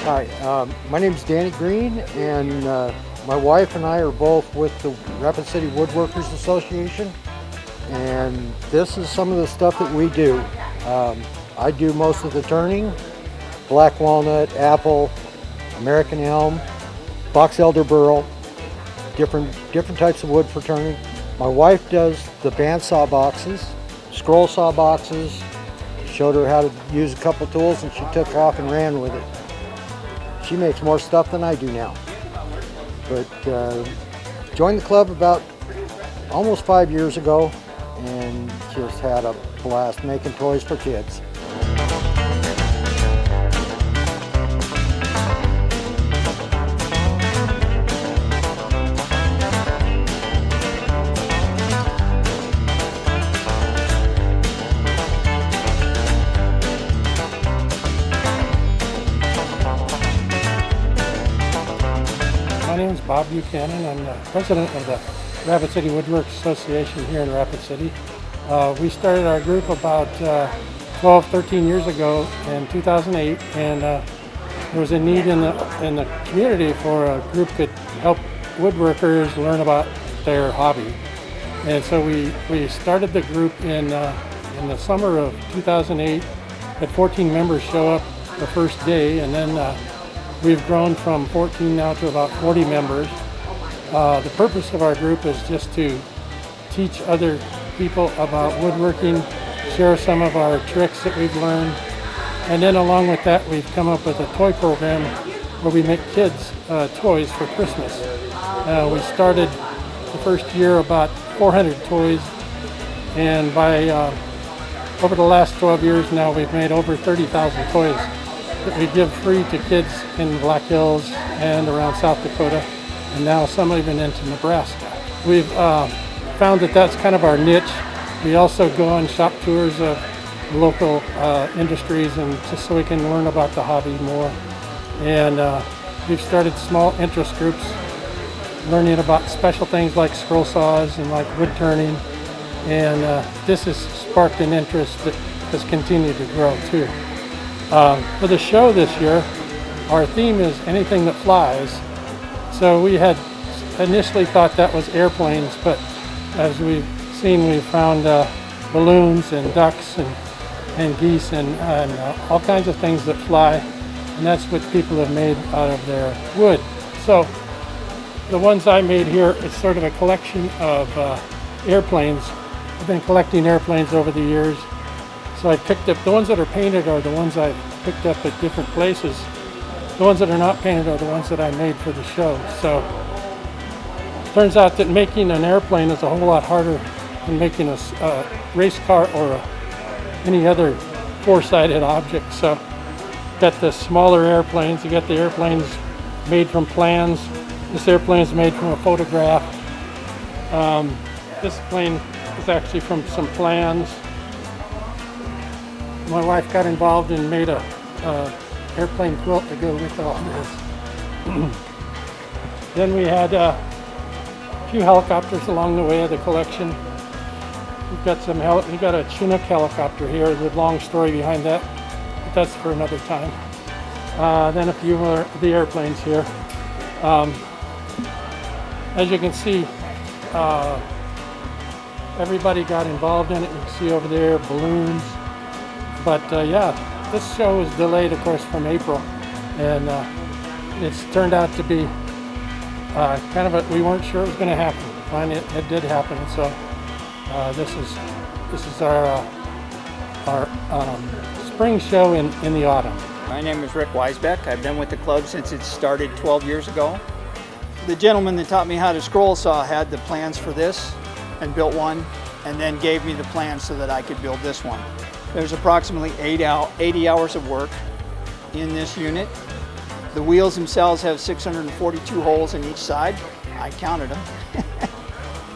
Hi, my name is Danny Green, and my wife and I are both with the Rapid City Woodworkers Association, and this is some of the stuff that we do. I do most of the turning: black walnut, apple, American elm, box elder burl, different types of wood for turning. My wife does the bandsaw boxes, scroll saw boxes. Showed her how to use a couple tools, and she took off and ran with it. She makes more stuff than I do now. But joined the club about almost 5 years ago and just had a blast making toys for kids. My name is Bob Buchanan. I'm the president of the Rapid City Woodworkers Association here in Rapid City. We started our group about 12, 13 years ago in 2008, and there was a need in the community for a group that could help woodworkers learn about their hobby. And so we started the group in the summer of 2008. Had 14 members show up the first day, and then we've grown from 14 now to about 40 members. The purpose of our group is just to teach other people about woodworking, share some of our tricks that we've learned, and then along with that we've come up with a toy program where we make kids toys for Christmas. We started the first year about 400 toys, and by over the last 12 years now we've made over 30,000 toys that we give free to kids in Black Hills and around South Dakota, and now some even into Nebraska. We've found that that's kind of our niche. We also go on shop tours of local industries, and just so we can learn about the hobby more. And we've started small interest groups learning about special things like scroll saws and like wood turning, and this has sparked an interest that has continued to grow too. For the show this year, our theme is anything that flies. So we had initially thought that was airplanes, but as we've seen, we've found balloons and ducks and geese and all kinds of things that fly, and that's what people have made out of their wood. So the ones I made here, it's sort of a collection of airplanes. I've been collecting airplanes over the years. So I picked up, the ones that are painted are the ones I picked up at different places. The ones that are not painted are the ones that I made for the show. So it turns out that making an airplane is a whole lot harder than making a race car or any other four-sided object. So got the smaller airplanes, you got the airplanes made from plans. This airplane is made from a photograph. This plane is actually from some plans. My wife got involved and made a airplane quilt to go with all this. Then we had a few helicopters along the way of the collection. We've got we got a Chinook helicopter here. There's a long story behind that, but that's for another time. Then a few more of the airplanes here. As you can see, everybody got involved in it. You can see over there balloons. But yeah, this show was delayed, of course, from April, and it's turned out to be kind of we weren't sure it was going to happen. Finally, it did happen. So this is our spring show in the autumn. My name is Rick Weisbeck. I've been with the club since it started 12 years ago. The gentleman that taught me how to scroll saw had the plans for this and built one, and then gave me the plans so that I could build this one. There's approximately 80 hours of work in this unit. The wheels themselves have 642 holes in each side. I counted them.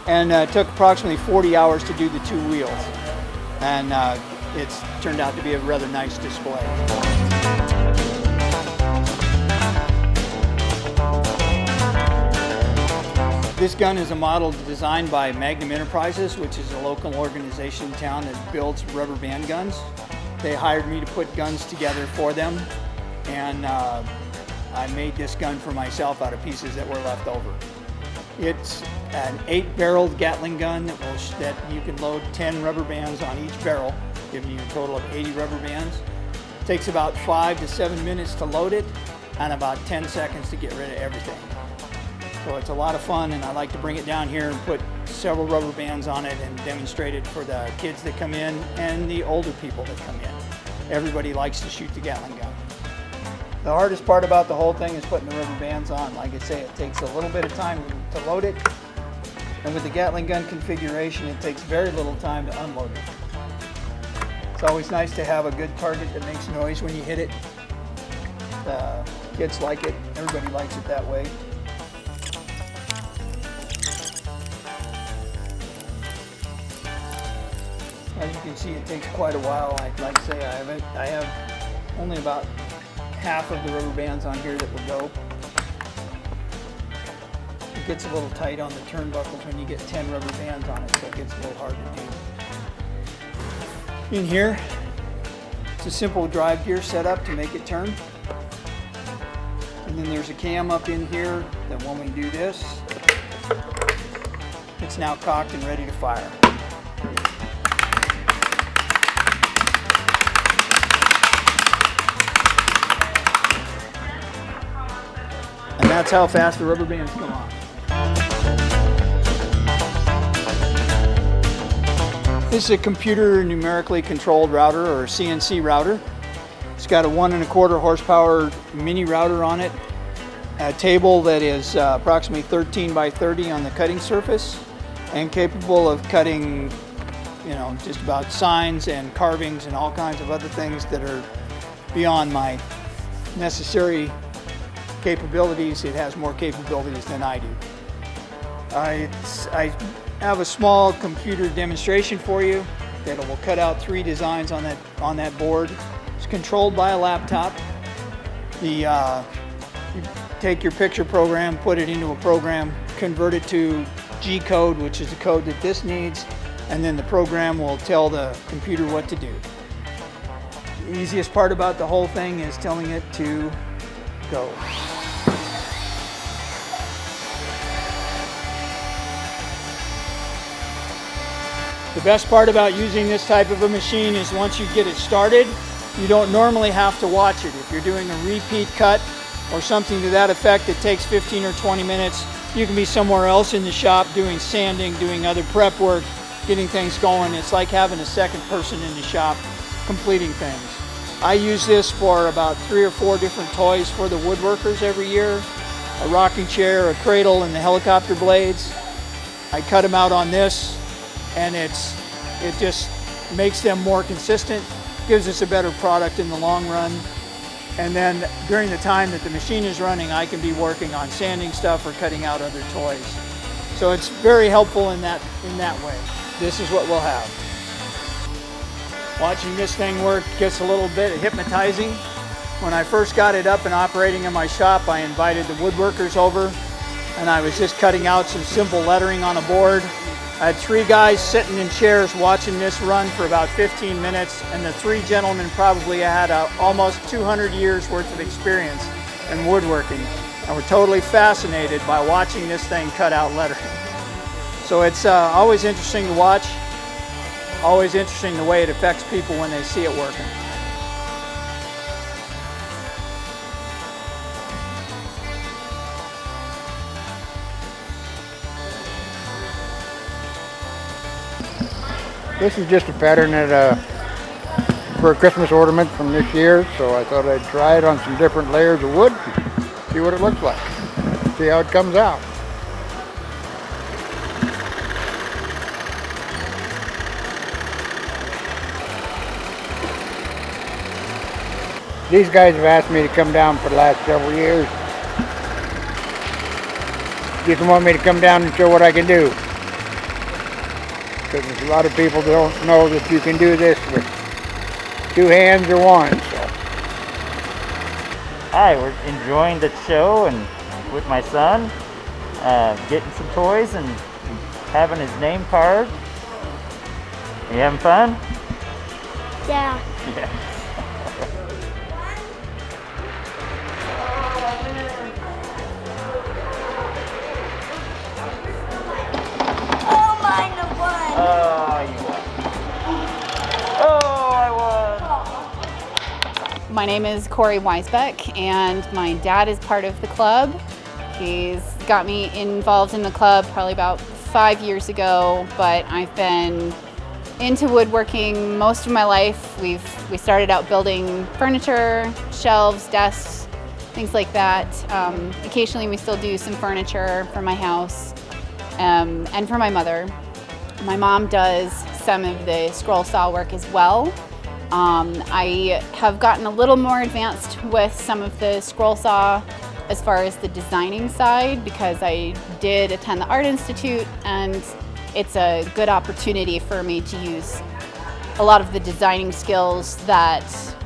And it took approximately 40 hours to do the two wheels. And it's turned out to be a rather nice display. This gun is a model designed by Magnum Enterprises, which is a local organization in town that builds rubber band guns. They hired me to put guns together for them, and I made this gun for myself out of pieces that were left over. It's an 8-barreled Gatling gun that you can load 10 rubber bands on each barrel, giving you a total of 80 rubber bands. It takes about 5 to 7 minutes to load it and about 10 seconds to get rid of everything. So it's a lot of fun, and I like to bring it down here and put several rubber bands on it and demonstrate it for the kids that come in and the older people that come in. Everybody likes to shoot the Gatling gun. The hardest part about the whole thing is putting the rubber bands on. Like I say, it takes a little bit of time to load it. And with the Gatling gun configuration, it takes very little time to unload it. It's always nice to have a good target that makes noise when you hit it. The kids like it. Everybody likes it that way. As you can see, it takes quite a while. Like I say, I have only about half of the rubber bands on here that will go. It gets a little tight on the turnbuckles when you get 10 rubber bands on it, so it gets a little hard to do. In here, it's a simple drive gear setup to make it turn. And then there's a cam up in here that when we do this, it's now cocked and ready to fire. And that's how fast the rubber bands come off. This is a computer numerically controlled router, or CNC router. It's got a 1 1/4 horsepower mini router on it, a table that is approximately 13 by 30 on the cutting surface, and capable of cutting, just about signs and carvings and all kinds of other things that are beyond my necessary capabilities. It has more capabilities than I do. I have a small computer demonstration for you that will cut out 3 designs on that board. It's controlled by a laptop. You take your picture program, put it into a program, convert it to G code, which is the code that this needs, and then the program will tell the computer what to do. The easiest part about the whole thing is telling it to go. The best part about using this type of a machine is once you get it started, you don't normally have to watch it. If you're doing a repeat cut or something to that effect that takes 15 or 20 minutes, you can be somewhere else in the shop doing sanding, doing other prep work, getting things going. It's like having a second person in the shop completing things. I use this for about 3 or 4 different toys for the woodworkers every year. A rocking chair, a cradle, and the helicopter blades. I cut them out on this, and it just makes them more consistent, gives us a better product in the long run. And then during the time that the machine is running, I can be working on sanding stuff or cutting out other toys. So it's very helpful in that way. This is what we'll have. Watching this thing work gets a little bit hypnotizing. When I first got it up and operating in my shop, I invited the woodworkers over, and I was just cutting out some simple lettering on a board. I had 3 guys sitting in chairs watching this run for about 15 minutes, and the 3 gentlemen probably had almost 200 years worth of experience in woodworking, and were totally fascinated by watching this thing cut out lettering. So it's always interesting to watch, always interesting the way it affects people when they see it working. This is just a pattern for a Christmas ornament from this year, so I thought I'd try it on some different layers of wood, see what it looks like, see how it comes out. These guys have asked me to come down for the last several years. Just want me to come down and show what I can do. Because a lot of people don't know that you can do this with 2 hands or 1. So. Hi, we're enjoying the show and with my son, getting some toys and having his name carved. You having fun? Yeah. Yeah. my name is Corey Weisbeck, and my dad is part of the club. He's got me involved in the club probably about 5 years ago, but I've been into woodworking most of my life. We started out building furniture, shelves, desks, things like that. Occasionally we still do some furniture for my house and for my mother. My mom does some of the scroll saw work as well. I have gotten a little more advanced with some of the scroll saw as far as the designing side, because I did attend the Art Institute, and it's a good opportunity for me to use a lot of the designing skills that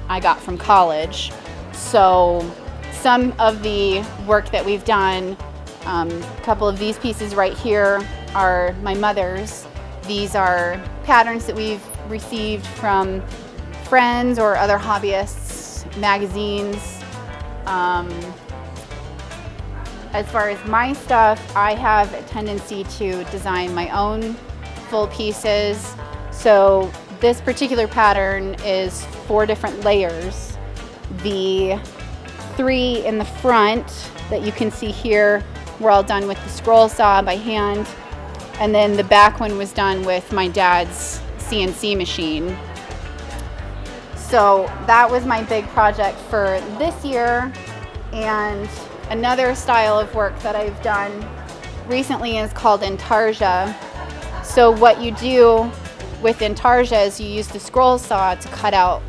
I got from college. So some of the work that we've done, a couple of these pieces right here are my mother's. These are patterns that we've received from friends or other hobbyists, magazines. As far as my stuff, I have a tendency to design my own full pieces. So this particular pattern is 4 different layers. The 3 in the front that you can see here were all done with the scroll saw by hand. And then the back one was done with my dad's CNC machine. So that was my big project for this year. And another style of work that I've done recently is called Intarsia. So what you do with Intarsia is you use the scroll saw to cut out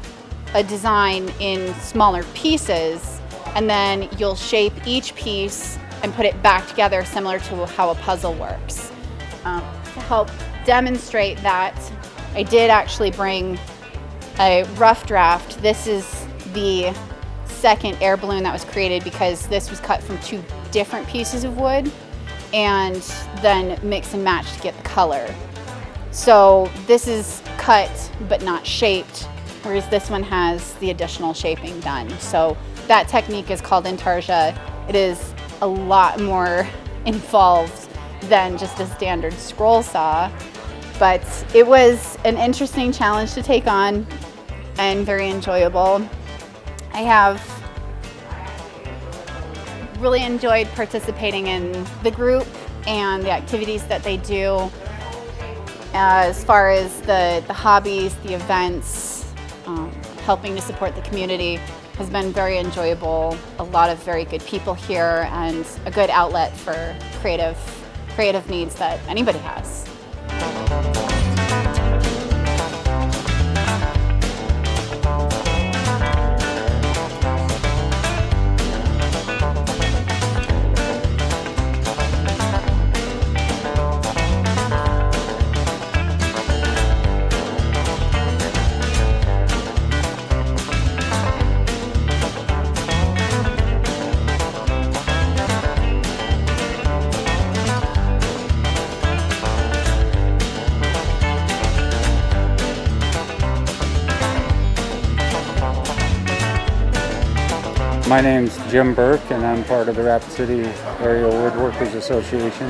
a design in smaller pieces, and then you'll shape each piece and put it back together similar to how a puzzle works. To help demonstrate that, I did actually bring a rough draft. This is the second air balloon that was created because this was cut from 2 different pieces of wood and then mix and match to get the color. So this is cut but not shaped, whereas this one has the additional shaping done. So that technique is called Intarsia. It is a lot more involved than just a standard scroll saw, but it was an interesting challenge to take on and very enjoyable. I have really enjoyed participating in the group and the activities that they do. As far as the hobbies, the events, helping to support the community has been very enjoyable. A lot of very good people here and a good outlet for creative needs that anybody has. My name's Jim Burke, and I'm part of the Rapid City Area Woodworkers Association.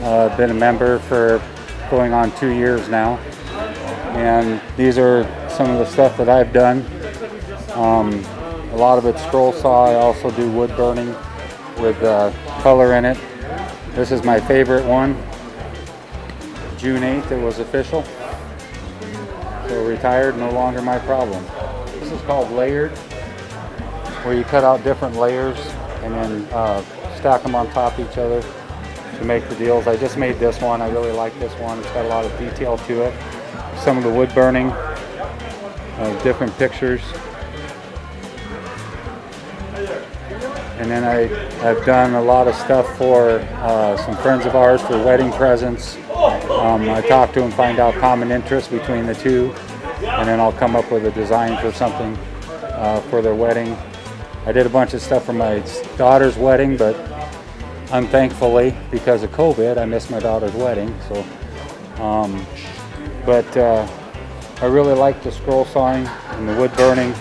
I've been a member for going on 2 years now, and these are some of the stuff that I've done. A lot of it's scroll saw. I also do wood burning with color in it. This is my favorite one. June 8th it was official. So retired, no longer my problem. This is called layered, where you cut out different layers and then stack them on top of each other to make the deals. I just made this one. I really like this one. It's got a lot of detail to it. Some of the wood burning, different pictures. And then I've done a lot of stuff for some friends of ours for wedding presents. I talk to them, find out common interests between the two, and then I'll come up with a design for something for their wedding. I did a bunch of stuff for my daughter's wedding, but unthankfully, because of COVID, I missed my daughter's wedding. So, I really like the scroll sawing and the wood burning.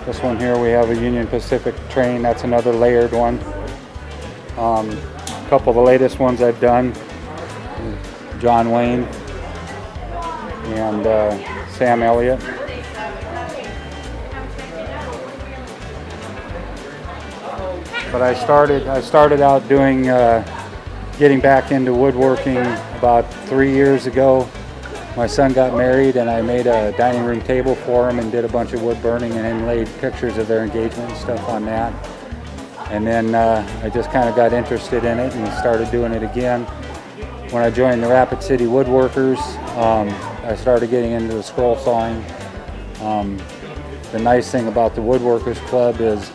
This one here, we have a Union Pacific train. That's another layered one. A couple of the latest ones I've done, John Wayne and Sam Elliott. but I started out doing, getting back into woodworking about 3 years ago. My son got married and I made a dining room table for him and did a bunch of wood burning and inlaid pictures of their engagement and stuff on that. And then I just kind of got interested in it and started doing it again. When I joined the Rapid City Woodworkers, I started getting into the scroll sawing. The nice thing about the Woodworkers Club is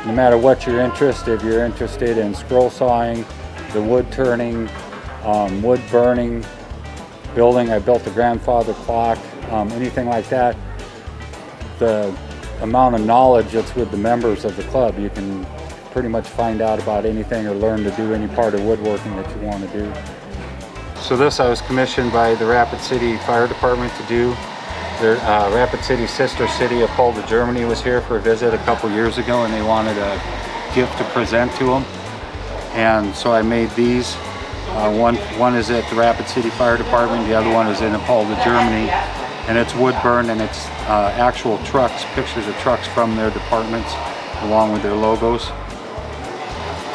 no matter what you're interested, if you're interested in scroll sawing, the wood turning, wood burning, building, I built a grandfather clock, anything like that, the amount of knowledge that's with the members of the club, you can pretty much find out about anything or learn to do any part of woodworking that you want to do. So this I was commissioned by the Rapid City Fire Department to do. Their Rapid City sister city of Fulda, Germany was here for a visit a couple years ago and they wanted a gift to present to them. And so I made these. One is at the Rapid City Fire Department, the other one is in Fulda, Germany. And it's wood burned and it's actual trucks, pictures of trucks from their departments along with their logos.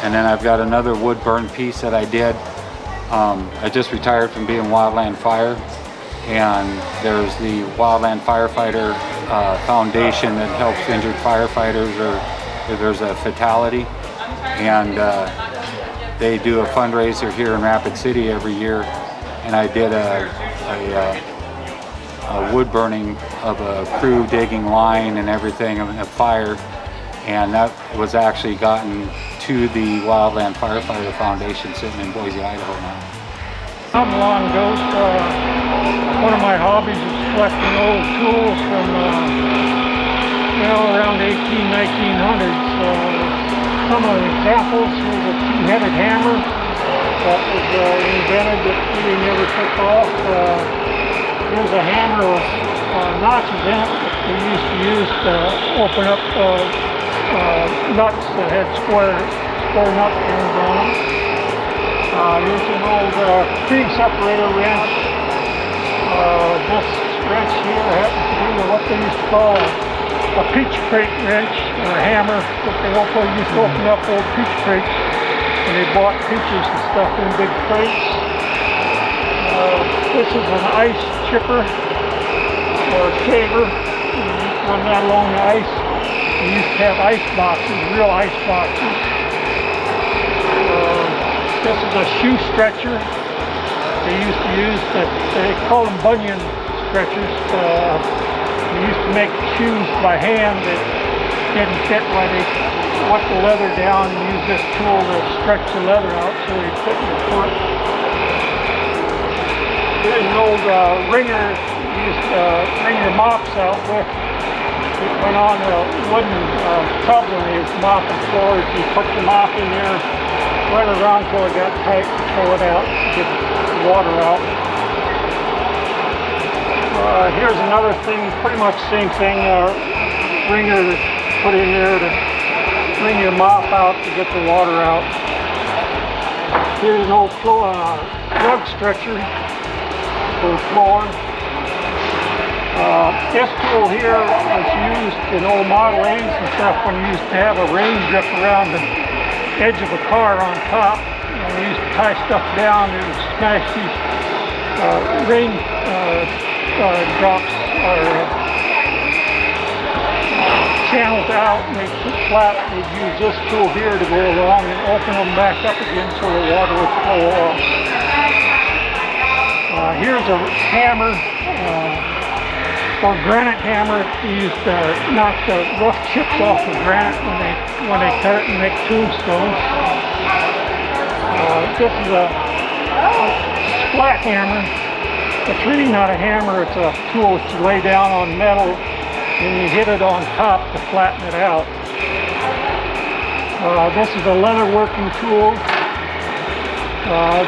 And then I've got another wood burn piece that I did. I just retired from being Wildland Fire, and there's the Wildland Firefighter Foundation that helps injured firefighters or if there's a fatality. And they do a fundraiser here in Rapid City every year, and I did a wood burning of a crew digging line and everything, a fire, and that was actually gotten to the Wildland Firefighter Foundation sitting in Boise, Idaho now. I'm Lon Ghost. One of my hobbies is collecting old tools from around 1900s. Some of the examples was a two-headed hammer that was invented that really never took off. Here's a hammer with notches in it that we used to use to open up nuts that had square nut ends on them. Here's an old cream separator wrench. This wrench here happens to be what they used to call a peach crate wrench or a hammer that they used to open up old peach crates, and they bought peaches and stuff in big crates. This is an ice chipper or a shaver. You run that along the ice. We used to have ice boxes, real ice boxes. This is a shoe stretcher. They used to use, they call them bunion stretchers. We used to make shoes by hand that didn't fit why they wet the leather down and use this tool to stretch the leather out so they fit in your foot. Here's an old wringer you used to wring your mops out with. It went on a wooden tub when they was mopping floors. You put the mop in there, run around until it got tight and pull it out, get the water out. Here's another thing, pretty much the same thing, wringer to put in there to wring your mop out to get the water out. Here's an old rug stretcher for the floor. This tool here was used in old Model A's and stuff when you used to have a rain drip around the edge of a car on top. And we used to tie stuff down and smash these rain drops or channels out and they'd sit flat. We'd use this tool here to go along and open them back up again so the water would flow off. Here's a hammer, or granite hammer. We used to knock the rough chips off the granite when they cut it and make tombstones. This is a splat hammer. It's really not a hammer, it's a tool that you lay down on metal and you hit it on top to flatten it out. This is a leather working tool.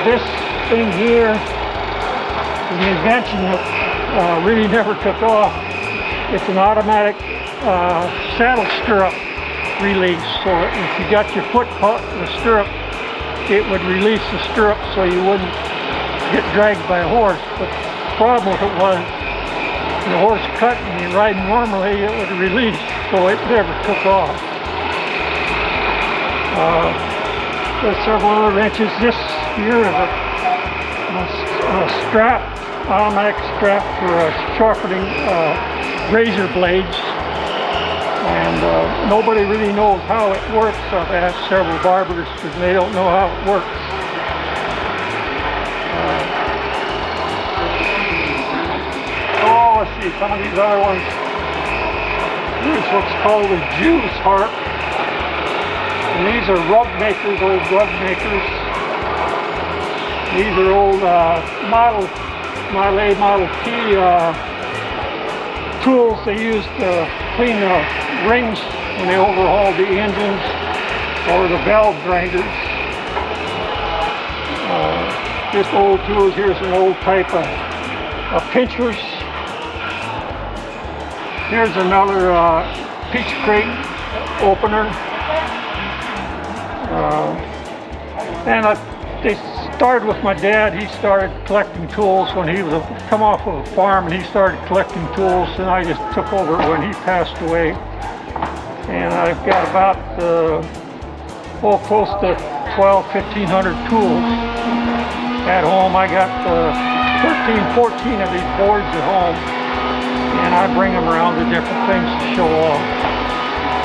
This thing here is an invention that really never took off. It's an automatic saddle stirrup release. So if you got your foot caught in the stirrup, it would release the stirrup so you wouldn't get dragged by a horse. But the problem with it was the horse cut and you ride normally, it would release, so it never took off. There's several other wrenches. This here is a strap, automatic strap for sharpening razor blades. And nobody really knows how it works. I've asked several barbers because they don't know how it works. Let's see, some of these other ones. Here's what's called a juice harp. And these are rub makers, old rub makers. These are old Model T tools they used to clean the rings when they overhauled the engines or the valve grinders. Just old tools. Here's an old type of pinchers. Here's another peach crate opener. They started with my dad. He started collecting tools when he was come off of a farm, and he started collecting tools, and I just took over when he passed away. And I've got about close to 1,500 tools at home. I got 13, 14 of these boards at home, and I bring them around to different things to show off.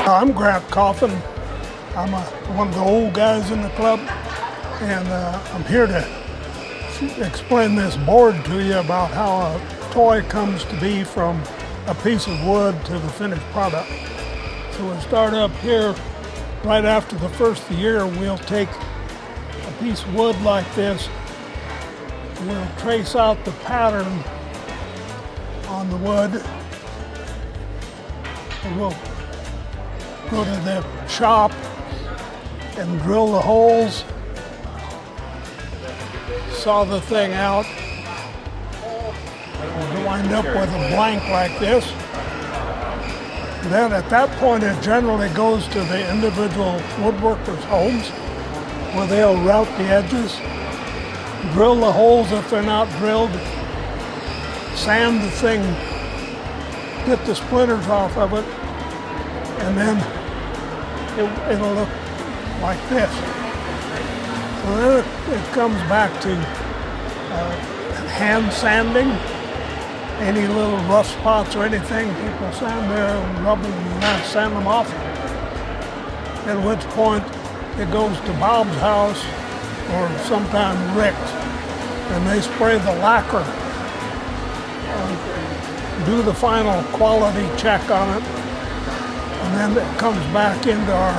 I'm Grant Coffin. I'm one of the old guys in the club, and I'm here to explain this board to you about how a toy comes to be from a piece of wood to the finished product. So we'll start up here. Right after the first year, we'll take a piece of wood like this. We'll trace out the pattern on the wood, and we'll go to the shop and drill the holes, saw the thing out, and wind up with a blank like this. Then at that point it generally goes to the individual woodworkers' homes where they'll route the edges, drill the holes if they're not drilled, sand the thing, get the splinters off of it, and then it'll look like this. So then it comes back to hand sanding. Any little rough spots or anything, people sand there and rub them and sand them off. At which point it goes to Bob's house or sometimes Rick's, and they spray the lacquer, do the final quality check on it, and then it comes back into our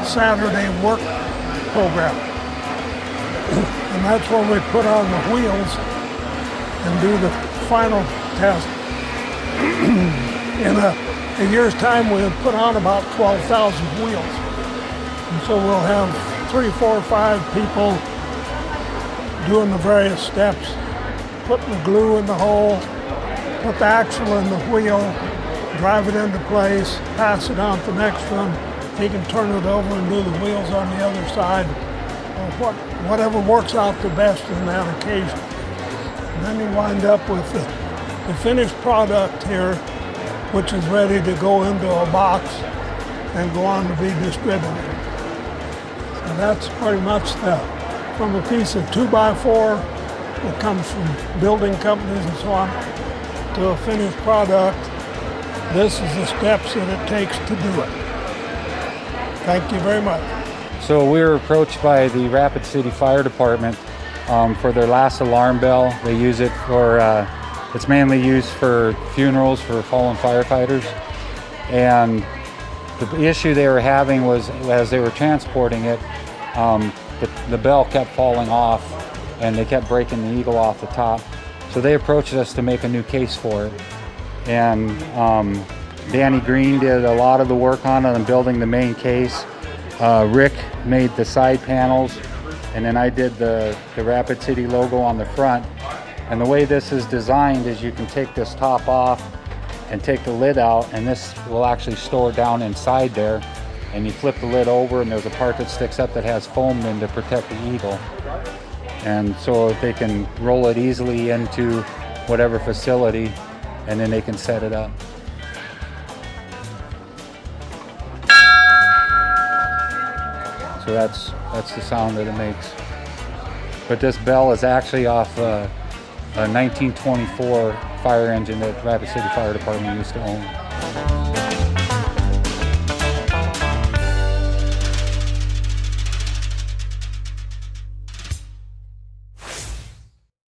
Saturday work program. And that's where we put on the wheels and do the final test. In a year's time, we'll put on about 12,000 wheels. And so we'll have 3, 4, 5 people doing the various steps, putting the glue in the hole, put the axle in the wheel, drive it into place, pass it on to the next one. He can turn it over and do the wheels on the other side, or whatever works out the best in that occasion. And then you wind up with the finished product here, which is ready to go into a box and go on to be distributed. And that's pretty much from a piece of 2x4 that comes from building companies and so on to a finished product. This is the steps that it takes to do it. Thank you very much. So we were approached by the Rapid City Fire Department for their last alarm bell. They use it for, it's mainly used for funerals for fallen firefighters. And the issue they were having was, as they were transporting it, the bell kept falling off and they kept breaking the eagle off the top. So they approached us to make a new case for it. And Danny Green did a lot of the work on it and building the main case. Rick made the side panels, and then I did the Rapid City logo on the front. And the way this is designed is you can take this top off and take the lid out, and this will actually store down inside there. And you flip the lid over and there's a part that sticks up that has foam in to protect the eagle. And so they can roll it easily into whatever facility, and then they can set it up. So that's the sound that it makes. But this bell is actually off a 1924 fire engine that Rapid City Fire Department used to own.